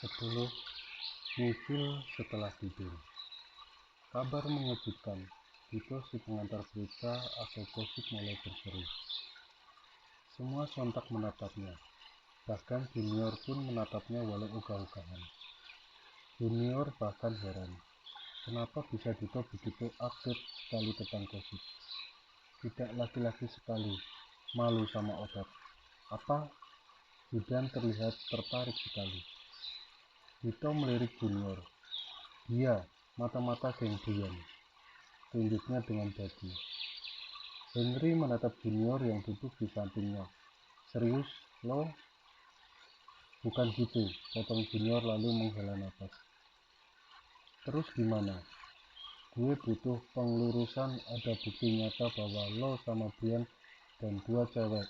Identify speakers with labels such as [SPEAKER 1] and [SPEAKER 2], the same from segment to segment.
[SPEAKER 1] 10. Nyicil setelah tidur. Kabar mengejutkan. Itu si pengantar berita atau gosip mulai berseru. Semua sontak menatapnya. Bahkan junior pun menatapnya walau ogah-ogahan. Junior bahkan heran. Kenapa bisa Dito begitu update sekali tentang gosip? Tidak laki-laki sekali. Malu sama otot. Apa? Jidan terlihat tertarik sekali. Dito melirik junior. Dia, mata-mata geng Brian. Tunjuknya dengan dagu. Henry menatap junior yang duduk di sampingnya. Serius, lo? Bukan gitu, potong junior lalu menghela napas. Terus gimana? Gue butuh pengelurusan, ada bukti nyata bahwa lo sama Brian dan 2 cewek.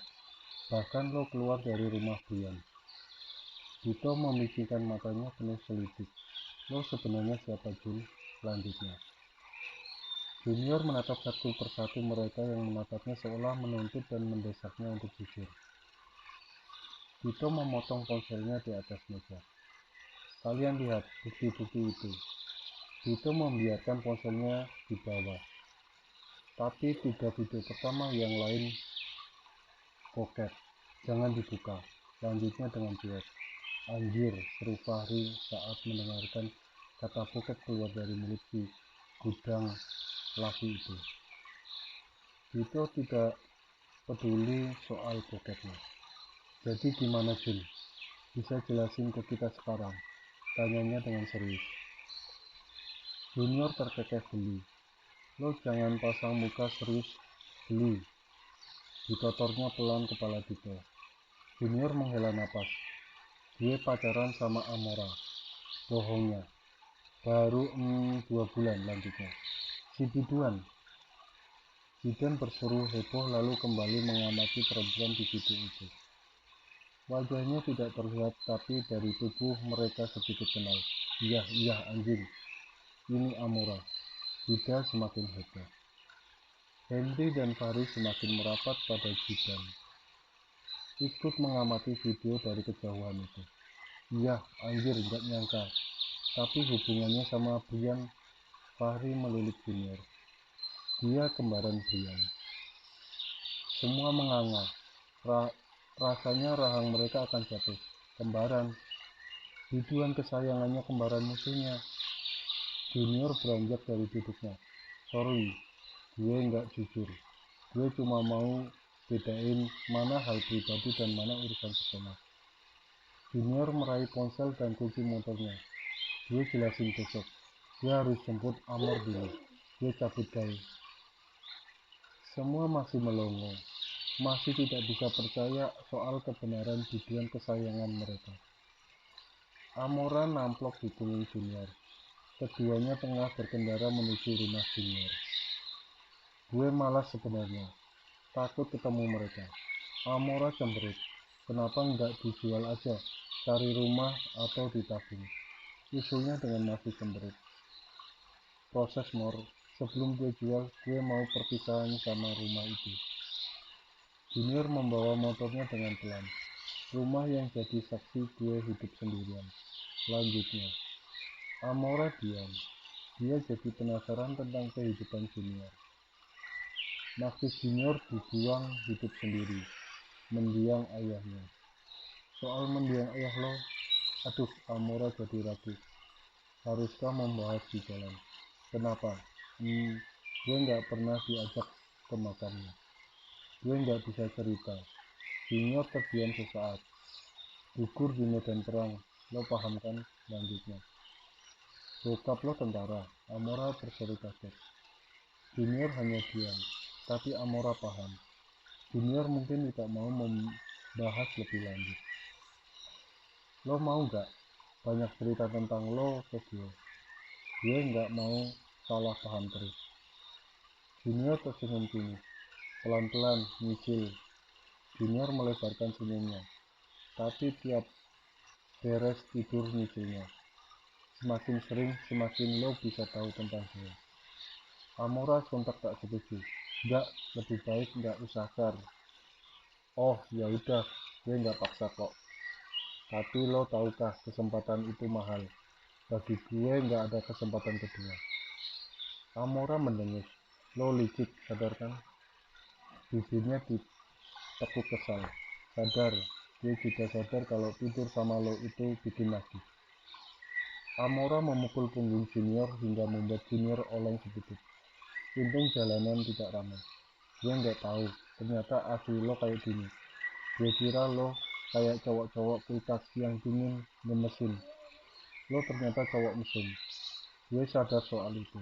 [SPEAKER 1] Bahkan lo keluar dari rumah Brian. Dito memikirkan matanya penuh selidik. Lo sebenarnya siapa, Jun? Lanjutnya. Junior menatap satu persatu mereka yang menatapnya seolah menuntut dan mendesaknya untuk jujur. Dito memotong ponselnya di atas meja. Kalian lihat bukti-bukti itu. Dito membiarkan ponselnya di bawah. Tapi 3 video pertama yang lain bokep. Jangan dibuka. Lanjutnya dengan cuek. Anjir, seru Fahri saat mendengarkan kata bokep keluar dari mulut si gudang laki itu. Dito tidak peduli soal bokepnya. Jadi gimana, Jun? Bisa jelasin ke kita sekarang? Tanyanya dengan serius. Junior terkekeh geli. Lo jangan pasang muka serius geli. Ditotornya pelan kepala Dito. Junior menghela napas. Gue pacaran sama Amora. Bohongnya. Baru 2 bulan. Lanjutnya. Si biduan. Jidan berseru heboh lalu kembali mengamati perempuan di video itu. Wajahnya tidak terlihat, tapi dari tubuh mereka sedikit kenal. Iya anjing. Ini Amora. Jidan semakin heboh. Henry dan Fahri semakin merapat pada Jidan. Ikut mengamati video dari kejauhan itu. Iya, anjir, gak nyangka. Tapi hubungannya sama Brian. Fahri melilit junior. Dia kembaran Brian. Semua menganga. Rasanya rahang mereka akan jatuh. Kembaran. Biduan kesayangannya kembaran musuhnya. Junior beranjak dari duduknya. Sorry, gue nggak jujur. Gue cuma mau bedain mana hal pribadi dan mana urusan sekolah. Junior meraih ponsel dan kunci motornya. Gue jelasin besok. Gue harus jemput Amor dulu. Gue cabut guys. Semua masih melongo. Masih tidak bisa percaya soal kebenaran biduan kesayangan mereka. Amora namplok di punggung Junior. Keduanya tengah berkendara menuju rumah Junior. Gue malas sebenarnya. Takut ketemu mereka. Amora cemberut. Kenapa nggak dijual aja? Cari rumah atau ditabung? Usulnya dengan masih cemberut. Proses Mor. Sebelum gue jual, gue mau perpisahan sama rumah itu. Junior membawa motornya dengan pelan. Rumah yang jadi saksi gue hidup sendirian. Lanjutnya. Amora diam. Dia jadi penasaran tentang kehidupan Junior. Maksud Junior dibuang hidup sendiri. Mendiang ayahnya. Soal mendiang ayah lo, aduh, Amora jadi ragu. Haruskah membahas di jalan? Kenapa? Gue nggak pernah diajak ke makamnya. Gue nggak bisa cerita. Junior terdiam sesaat. Gugur di medan perang, lo paham kan? Lanjutnya. Bokap lo tentara. Amora berseru kaget. Junior hanya diam, tapi Amora paham. Junior mungkin tidak mau membahas lebih lanjut. Lo mau gak banyak cerita tentang lo ke gue? Gue nggak mau salah paham terus. Junior tersenyum kini. Pelan-pelan, nyicil. Junior melebarkan senyumnya. Tapi tiap beres tidur nyicilnya. Semakin sering, semakin lo bisa tahu tentang gue. Amora sontak tak setuju. Nggak, lebih baik nggak usah share. Oh, ya udah, gue nggak paksa kok. Tapi lo tahukah kesempatan itu mahal? Bagi gue nggak ada kesempatan kedua. Amora mendengus. Lo licik, sadar kan? Bibirnya ditekuk kesal. Sadar, gue juga sadar kalau tidur sama lo itu bikin lagi. Amora memukul punggung Junior hingga membuat Junior oleng sedikit. Untung jalanan tidak ramai. Gue nggak tahu, ternyata asli lo kayak gini. Gue kira lo kayak cowok-cowok kulkas yang dingin ngemesin. Lo ternyata cowok mesin. Gue sadar soal itu.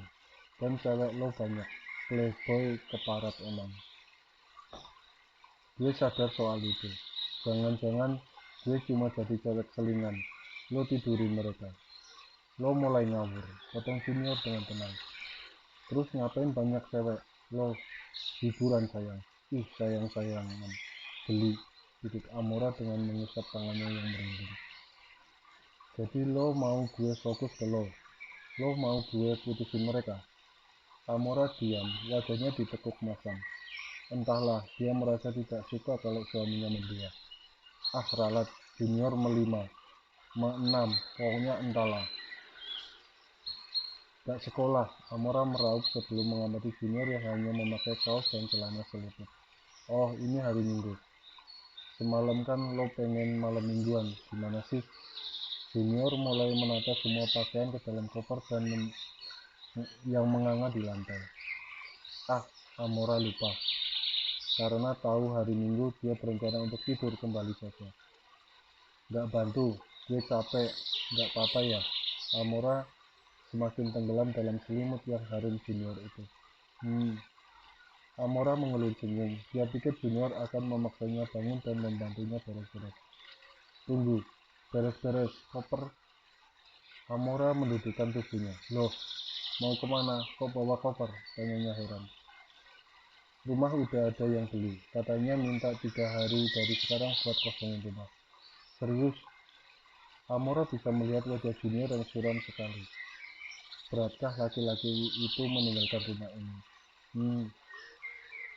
[SPEAKER 1] Dan cewek lo banyak. Playboy keparat emang. Gue sadar soal itu. Jangan-jangan gue cuma jadi cewek selingan. Lo tidurin mereka. Lo mulai ngawur. Potong Junior dengan tenang. Terus ngapain banyak cewek? Lo hiburan sayang. Ih sayang-sayangan. Geli. Titik Amora dengan mengusap tangannya yang merinding. Jadi lo mau gue fokus ke lo? Lo mau gue putusin mereka? Amora diam, wajahnya ditekuk masam. Entahlah, dia merasa tidak suka kalau suaminya mendua. Ah ralat, Junior melima, enam, pokoknya entahlah. Gak sekolah, Amora meraup sebelum mengamati Junior yang hanya memakai kaos dan celana selutut. Oh, ini hari Minggu. Semalam kan lo pengen malam mingguan, gimana sih? Junior mulai menata semua pakaian ke dalam koper dan yang menganga di lantai. Ah, Amora lupa. Karena tahu hari Minggu dia berencana untuk tidur kembali saja. Gak bantu, gue capek. Gak apa-apa ya. Amora semakin tenggelam dalam selimut yang harum Junior itu. Amora mengelur senyum. Dia pikir Junior akan memaksanya bangun dan membantunya beres-beres. Tunggu, beres-beres koper. Amora mendudukkan tubuhnya. Loh, mau kemana? Kok bawa koper? Tanyanya heran. Rumah udah ada yang beli. Katanya minta 3 hari dari sekarang buat kosongin rumah. Serius? Amora bisa melihat wajah Junior yang suram sekali. Beratkah laki-laki itu meninggalkan rumah ini?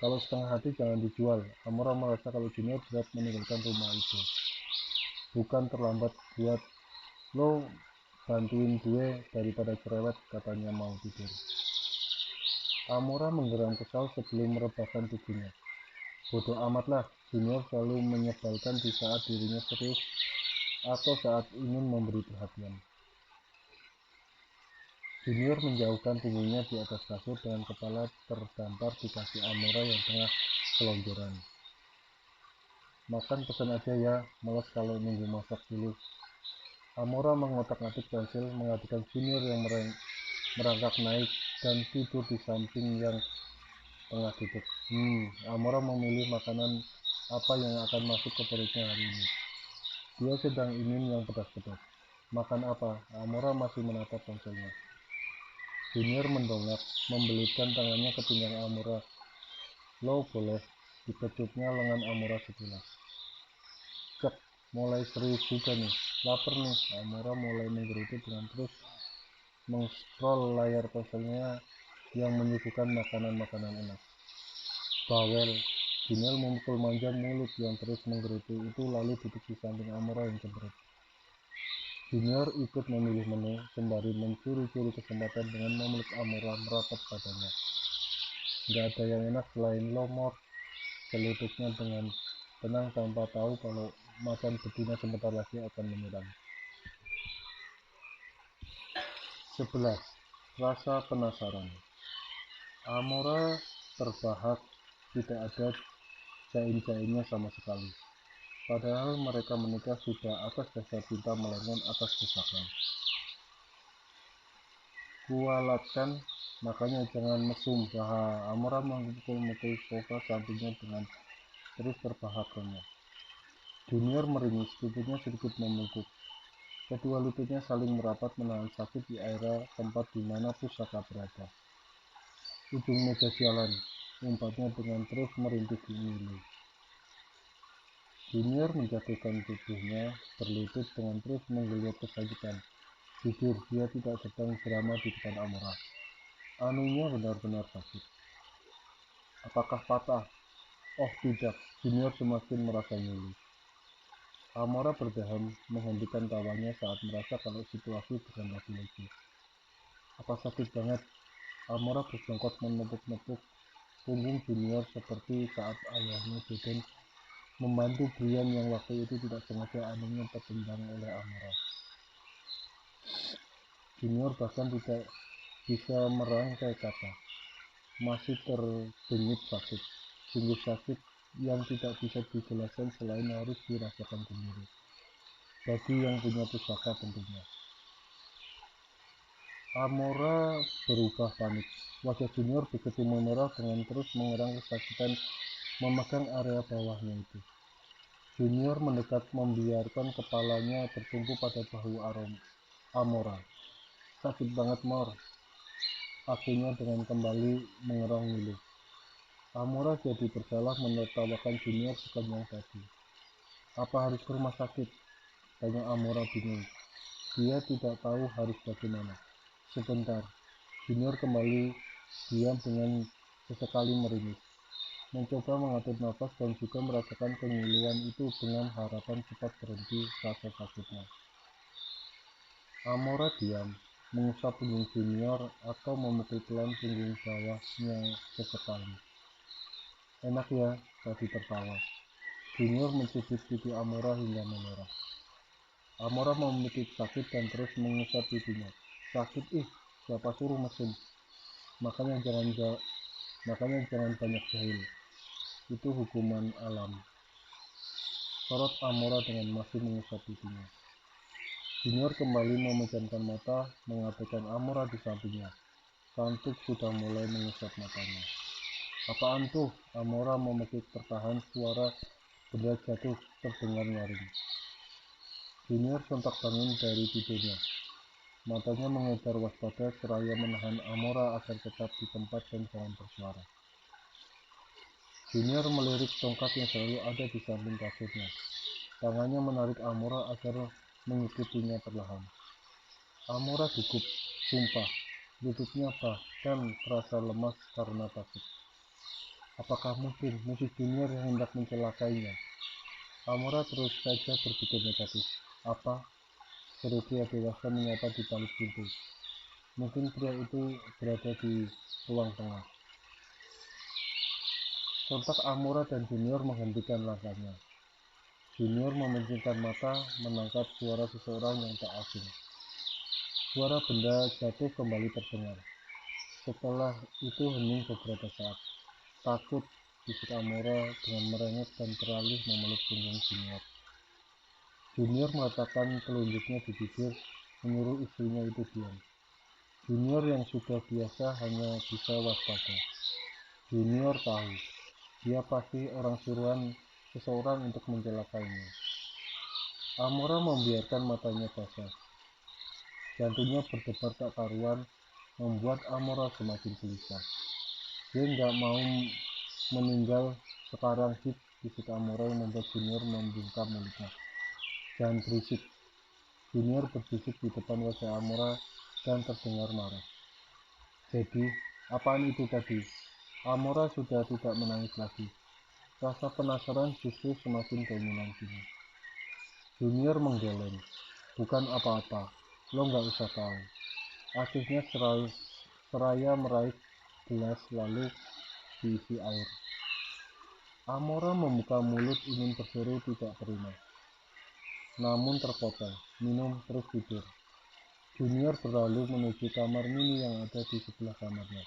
[SPEAKER 1] Kalau setengah hati jangan dijual. Amora merasa kalau Junior berat meninggalkan rumah itu. Bukan terlambat buat lo bantuin gue daripada cerewet, katanya mau tidur. Amora menggeram kesal sebelum merebahkan tubuhnya. Bodoh amatlah, Junior selalu menyebalkan di saat dirinya serius atau saat ingin memberi perhatian. Junior menjauhkan punggungnya di atas kasur dengan kepala terdampar di kaki Amora yang tengah kelonjoran. Makan pesan aja ya, malas kalau nunggu masak dulu. Amora mengotak-atik pensil mengadukan Junior yang merangkak naik dan tidur di samping yang tengah duduk. Amora memilih makanan apa yang akan masuk ke perutnya hari ini. Dia sedang ingin yang pedas-pedas. Makan apa? Amora masih menatap ponselnya. Junior mendongak, membelitkan tangannya ke pinggang Amora. Lo boleh, dikejutnya lengan Amora sekilas. Cek, mulai serius juga nih. Laper nih. Amora mulai menggerutu dengan terus mengscroll layar ponselnya yang menyuguhkan makanan-makanan enak. Bawel. Junior memukul manja mulut yang terus menggerutu itu lalu duduk di samping Amora yang cemberut. Junior ikut memilih menu sembari mencuri-curi kesempatan dengan memeluk Amora merapat padanya. Gak ada yang enak selain lomor, celupuknya dengan tenang tanpa tahu kalau makan betina sebentar lagi akan menyerang. 11. Rasa penasaran. Amora terbahak, tidak ada jaim-jaimnya sama sekali. Padahal mereka menikah sudah atas dasar cinta melainkan atas desakan. Kualatkan, makanya jangan mesum. Amora memukul-mukul sofa sampingnya dengan terus terbahak-nya. Junior meringis, tubuhnya sedikit membungkuk. Kedua lututnya saling merapat menahan sakit di area tempat di mana pusaka berada. Ujung meja sialan, umpatnya dengan terus merintih di ngilu. Junior menjatuhkan tubuhnya berlutut dengan terus menggeliat kesakitan. Jujur, dia tidak sedang drama di depan Amora. Anunya benar-benar sakit. Apakah patah? Oh tidak, Junior semakin merasa ngilu. Amora berdeham menghentikan tawanya saat merasa kalau situasi bukan lagi lucu. Apa sakit banget? Amora berjongkok menepuk-nepuk punggung Junior seperti saat ayahnya Jaden membantu Brian yang waktu itu tidak sengaja anehnya tertendang oleh Amora. Junior bahkan tidak bisa merangkai kata. Masih terdenyut sakit. Sungguh sakit yang tidak bisa dijelaskan selain harus dirasakan sendiri. Bagi yang punya pusaka tentunya. Amora berubah panik. Wajah Junior begitu memerah dengan terus mengerang kesakitan memegang area bawahnya itu. Junior mendekat membiarkan kepalanya bertumpu pada bahu Amora. Sakit banget, Mor. Akunya dengan kembali mengerang ngilu. Amora jadi bersalah menertawakan Junior sepanjang tadi. Apa harus ke rumah sakit? Tanya Amora bingung. Dia tidak tahu harus bagaimana. Sebentar, Junior kembali diam dengan sesekali meringis. Mencoba mengatur nafas dan juga merasakan kengiluan itu dengan harapan cepat berhenti rasa sakitnya. Amora diam, mengusap punggung Junior atau memukul pelan punggung bawahnya sesekali. Enak ya, tadi tertawa. Junior mencubit pipi Amora hingga memerah. Amora memikir sakit dan terus mengusap pipinya. Sakit siapa suruh mesin? Makanya jangan banyak jahil. Itu hukuman alam. Sorot Amora dengan masih mengusap pipinya. Junior kembali memejamkan mata, mengabaikan Amora di sampingnya. Kantuk sudah mulai mengusap matanya. Apaan tuh? Amora memekik tertahan, suara benda jatuh terdengar nyaring. Junior sontak bangun dari tidurnya. Matanya mengejar waspada seraya menahan Amora agar tetap di tempat dan jangan bersuara. Junior melirik tongkat yang selalu ada di samping kasurnya. Tangannya menarik Amora agar mengikutinya perlahan. Amora gugup, sumpah. Lututnya bahkan terasa lemas karena takut. Apakah mungkin musuh Junior yang hendak mencelakainya? Amora terus saja berpikir negatif. Apa? Seru pria dewasa menyapa di balik pintu. Mungkin pria itu berada di ruang tengah. Sontak Amora dan Junior menghentikan langkahnya. Junior memejamkan mata, menangkap suara seseorang yang tak asing. Suara benda jatuh kembali terdengar. Setelah itu hening beberapa saat. Takut, bisik Amora dengan merengek dan beralih memeluk punggung Junior. Junior meletakkan telunjuknya di bibir, menyuruh istrinya itu diam. Junior yang sudah biasa hanya bisa waspada. Junior tahu, dia pasti orang suruhan seseorang untuk mencelakainya. Amora membiarkan matanya basah. Jantungnya berdebar tak karuan, membuat Amora semakin gelisah. Dia nggak mau meninggal sekarang sih, bisik Amora yang membuat Junior membungkam mulutnya. Jangan berisik. Junior berbisik di depan wajah Amora dan terdengar marah. Jadi, apaan itu tadi? Amora sudah tidak menangis lagi. Rasa penasaran justru semakin dominan kini. Junior menggeleng. Bukan apa-apa, lo nggak usah tahu. Akhirnya seraya meraih gelas lalu diisi air. Amora membuka mulut ingin berseru tidak terima. Namun terpotong, minum terus tidur. Junior berlalu menuju kamar mini yang ada di sebelah kamarnya.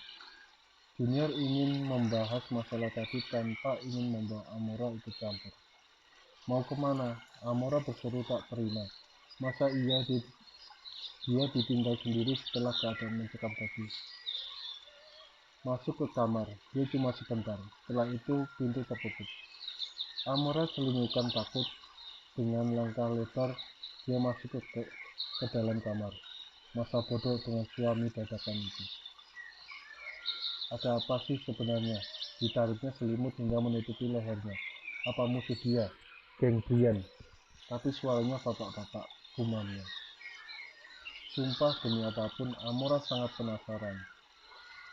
[SPEAKER 1] Junior ingin membahas masalah tadi tanpa ingin membawa Amora ikut campur. Mau kemana? Amora berseru tak terima. Masa iya dia ditinggal sendiri setelah keadaan mencekam tadi. Masuk ke kamar, dia cuma sebentar. Setelah itu pintu tertutup. Amora selingkuhan takut. Dengan langkah lebar, dia masuk ke dalam kamar. Masa bodoh dengan suami dadakan itu. Ada apa sih sebenarnya? Ditariknya selimut hingga menutupi lehernya. Apa musuh dia? Geng Brian. Tapi suaranya bapak-bapak, gumamnya. Sumpah demi apapun, Amora sangat penasaran.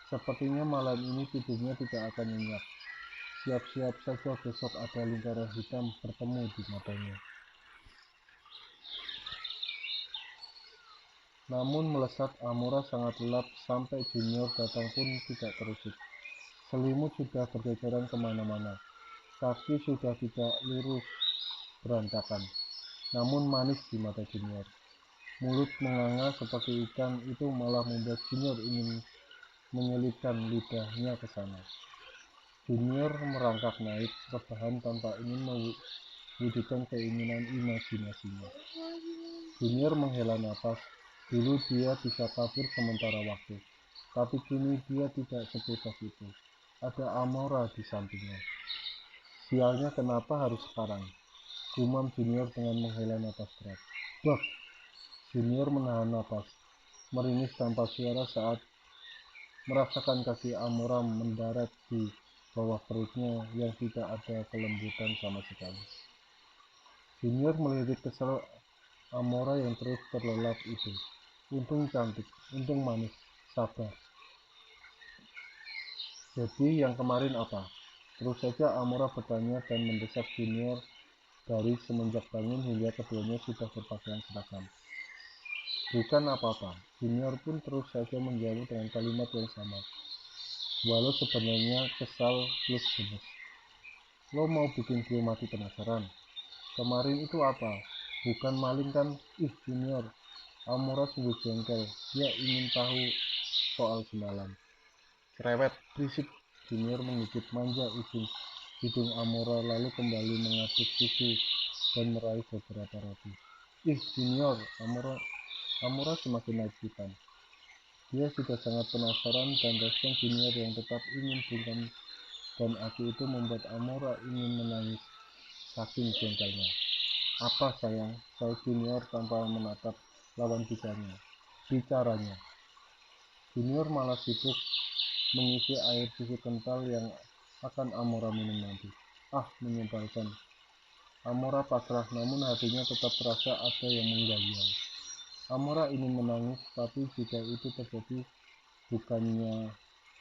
[SPEAKER 1] Sepertinya malam ini tidurnya tidak akan nyenyak. Siap-siap saja besok ada lingkaran hitam bertemu di matanya. Namun melesat Amora sangat lelap sampai Junior datang pun tidak terusik. Selimut sudah berceceran kemana-mana. Kaki sudah tidak lurus, berantakan. Namun manis di mata Junior. Mulut menganga seperti ikan itu malah membuat Junior ingin menyelipkan lidahnya ke sana. Junior merangkak naik perlahan tanpa ingin mewujudkan keinginan imajinasinya. Junior menghela napas. Dulu dia bisa kabur sementara waktu, tapi kini dia tidak sebebas itu. Ada Amora di sampingnya. Sialnya, kenapa harus sekarang? Gumam Junior dengan menghela napas berat. Bak! Junior menahan napas, meringis tanpa suara saat merasakan kaki Amora mendarat di bawah perutnya yang tidak ada kelembutan sama sekali. Junior melirik kesal Amora yang terus terlelap itu. Untung cantik, untung manis, sabar. Jadi yang kemarin apa? Terus saja Amora bertanya dan mendesak Junior dari semenjak bangun hingga keduanya sudah berpakaian seragam. Bukan apa-apa, Junior pun terus saja menjawab dengan kalimat yang sama. Walau sebenarnya kesal plus gemes. Lo mau bikin gue mati penasaran? Kemarin itu apa? Bukan maling kan? Ih Junior, Amora sungguh jengkel. Dia ingin tahu soal semalam. Cerewet, berisik. Junior mengicip manja ujung hidung Amora lalu kembali mengaduk susu dan meraih beberapa roti. Ih Junior, Amora semakin naik pitam. Dia sudah sangat penasaran dan respon Junior yang tetap ingin bungkam dan aki itu membuat Amora ingin menangis saking jengkelnya. Apa sayang? Saya Junior tanpa menatap lawan bicaranya. Junior malah sibuk mengisi air susu kental yang akan Amora minum nanti. Ah, menyebalkan. Amora pasrah, namun hatinya tetap terasa ada yang menggali. Amora ingin menangis, tapi jika itu terjadi bukannya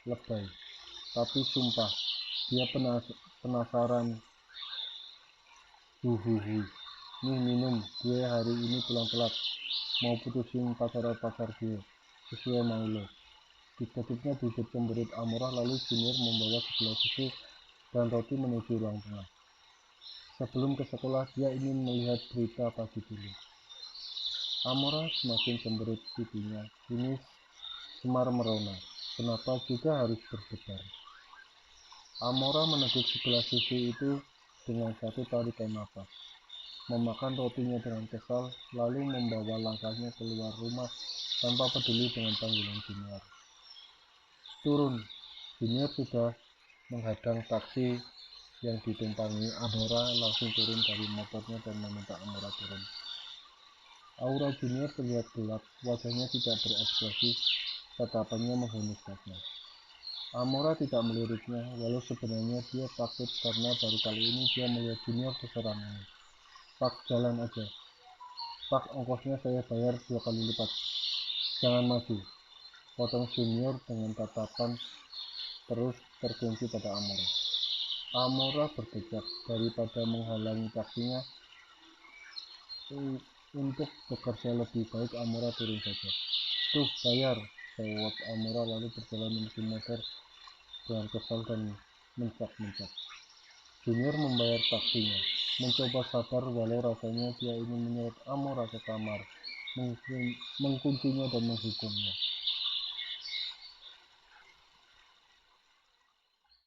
[SPEAKER 1] lebay, tapi sumpah. Dia penasaran. Huhuhu. Nih minum, gue hari ini pulang telat. Mau putusin pacar gue, sesuai mau lo. Diketipnya bibir cemberut Amora lalu Junior membawa segelas susu dan roti menuju ruang tengah. Sebelum ke sekolah, dia ingin melihat berita pagi dulu. Amora semakin cemberut pipinya, kini semar merona. Kenapa juga harus berdebar? Amora meneguk segelas susu itu dengan satu tarikan nafas, memakan rotinya dengan kesal, lalu membawa langkahnya keluar rumah tanpa peduli dengan panggilan Junior. Turun. Junior sudah menghadang taksi yang ditumpangi. Amora langsung turun dari motornya dan meminta Amora turun. Aura Junior terlihat gelap, wajahnya tidak berekspresi, tatapannya menghunus saja. Amora tidak meliriknya, walau sebenarnya dia takut karena baru kali ini dia melihat Junior terserang ini. Pak, jalan aja. Pak, ongkosnya saya bayar 2 kali lipat. Jangan maju. Potong Junior dengan tatapan terus terkunci pada Amora. Amora berdesak daripada menghalangi taksinya. Untuk bekerja lebih baik Amora turun saja. Tuh, bayar, jawab Amora lalu berjalan menuju motor dengan kesal dan mencak-mencak. Junior membayar taksinya, mencoba sabar walau rasanya dia ingin menyeret Amora ke kamar, mengkuncinya dan menghukumnya.